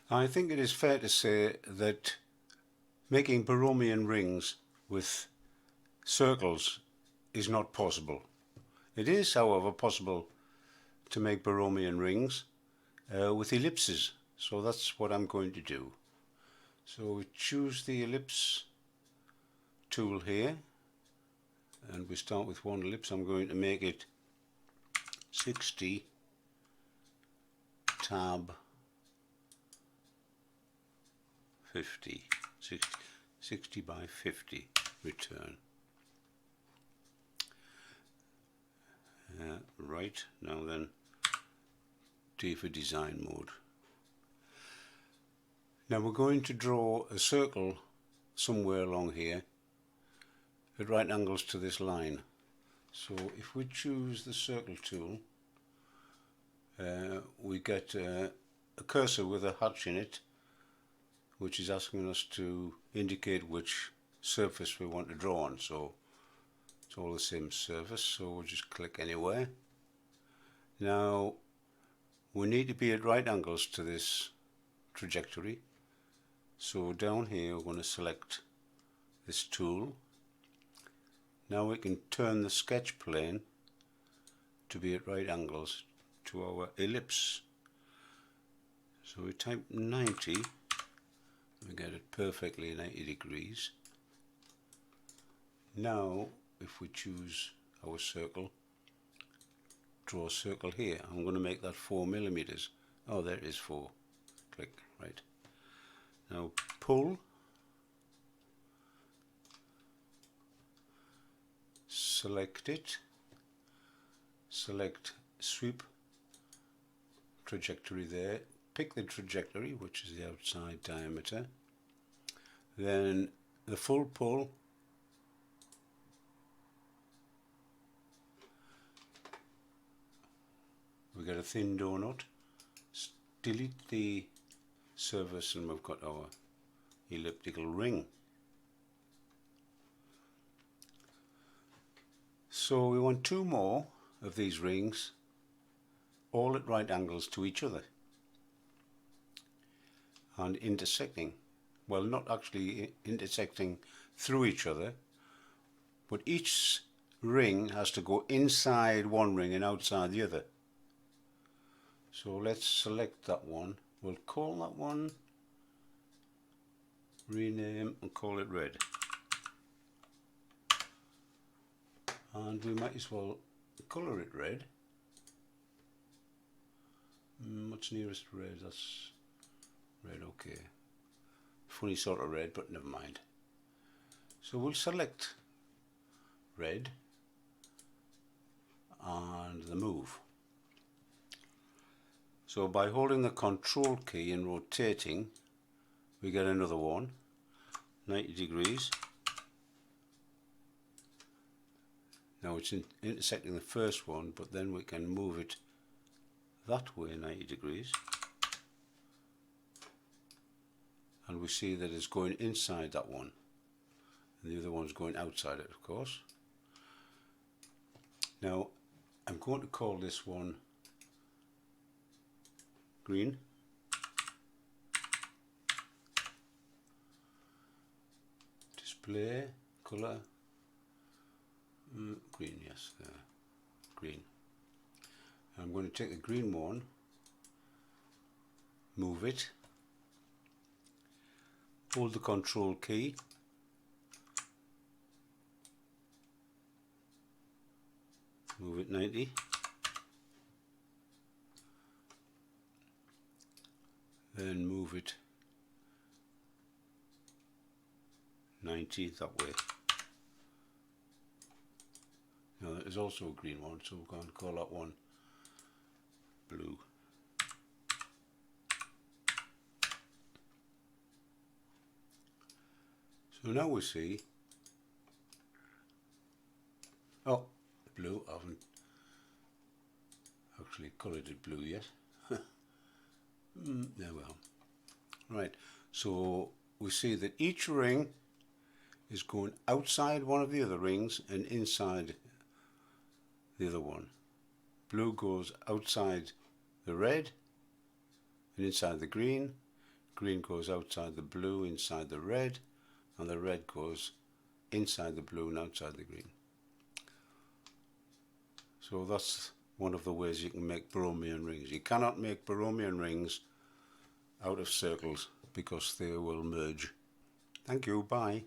I think it is fair to say that making Borromean rings with circles is not possible. It is, however, possible to make Borromean rings with ellipses. So that's what I'm going to do. So we choose the ellipse tool here, and we start with one ellipse. I'm going to make it 60 tab 50, 60 by 50 return. Right, now then D for design mode. Now we're going to draw a circle somewhere along here at right angles to this line. So if we choose the circle tool, we get a cursor with a hatch in it, which is asking us to indicate which surface we want to draw on. So it's all the same surface, so we'll just click anywhere. Now we need to be at right angles to this trajectory, so down here we're going to select this tool. Now we can turn the sketch plane to be at right angles to our ellipse. So we type 90, we get it perfectly 90 degrees. Now if we choose our circle, draw a circle here, I'm going to make that 4 millimeters. Oh, there it is, 4. Click, right. Now pull, select it, select sweep trajectory there, pick the trajectory, which is the outside diameter, then the full pull, we get a thin donut, delete the surface, and we've got our elliptical ring. So we want 2 more of these rings, all at right angles to each other and intersecting. Well, not actually intersecting through each other, but each ring has to go inside one ring and outside the other. So let's select that one. We'll call that one, rename, and call it red. And we might as well colour it red. What's nearest red? That's red, okay. Funny sort of red, but never mind. So we'll select red and the move. So by holding the Control key and rotating, we get another one, 90 degrees. Now it's intersecting the first one, but then we can move it that way 90 degrees. And we see that it's going inside that one. And the other one's going outside it, of course. Now I'm going to call this one green. Display, colour, green, yes, there, green. I'm going to take the green one, move it, hold the Control key, move it 90, then move it 90 that way. Now there's also a green one, so we're going to call that one blue. So now we see, oh, blue, I haven't actually coloured it blue yet. There we are. Right, so we see that each ring is going outside one of the other rings and inside the other one. Blue goes outside the red and inside the green. green goes outside the blue, inside the red, and the red goes inside the blue and outside the green. So that's one of the ways you can make Borromean rings. You cannot make Borromean rings out of circles because they will merge. Thank you, bye.